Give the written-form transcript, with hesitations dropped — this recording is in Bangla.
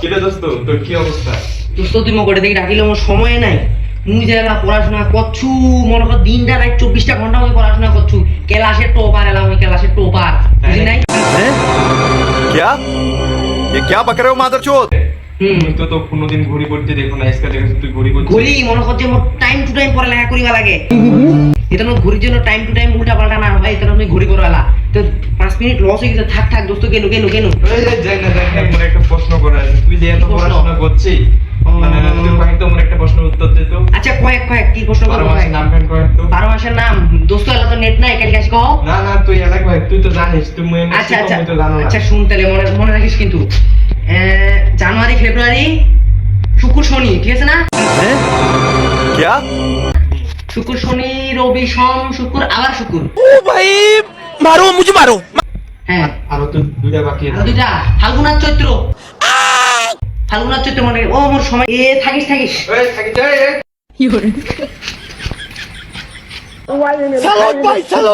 কিরে দোস্ত, তোর কি অবস্থা? দোস্ত তুই মগরে দেখি ডাকিলে আমার সময় নাই। মুই যারা পড়াশোনা করছু, মনে কর দিনটা রাত 24টা ঘন্টা আমি পড়াশোনা করছু। ক্লাসের টপার এলাম, ওই ক্লাসের টপার বুঝলি নাই? क्या ये क्या बक रहे हो मादरचोद? তুই তো কোনোদিন ঘড়ি পড়তে দেখো না, আজকে দেখছিস তুই ঘড়ি পড়ছিস। ঘড়ি মনে কর যে মোর টাইম টু টাইম পড়ালেখা করিবা লাগে। এটা না ঘড়ির জন্য টাইম টু টাইম উল্টা পাল্টা না ভাই, এটা আমি ঘড়ি করালা তো 5 মিনিট লস হয়ে গেছে। থাক থাক দোস্ত, কেন কেন কেন এই যে যাই না যাই না, আমার একটা প্রশ্ন করা আছে। তুই যে এত পড়াশোনা করছিস, মানে তুই কয়েক তো আমার একটা প্রশ্নের উত্তর দে তো। আচ্ছা কয়েক কয়েক কি প্রশ্ন 12 করবো? মাসের নাম ফ্যান কয়েক তো। 12 মাসের নাম দোস্ত এলা তো নেট নাই, কালকে আসি কও। না না, তুই এলাক ভাই, তুই তো জানিস, তুই মই আচ্ছা আচ্ছা তুই তো জানো না। আচ্ছা শুন তাহলে, মনে মনে রাখিস কিন্তু। জানুয়ারি ফেব্রুয়ারি শুক্র শনি, ঠিক আছে না? क्या? শুক্র শনি রবি সোম শুক্র আবার শুক্র। ओ भाई मारो मुझे मारो। হ্যাঁ আরো তো দুইটা বাকি আর আছে। দুইটা ফাল্গুন আর চৈত্র। ফাল্গুন আর চৈত্র মানে ও মোর সময় থাকিস থাকিস। এই থাকি যাই এই। चलो भाई चलो।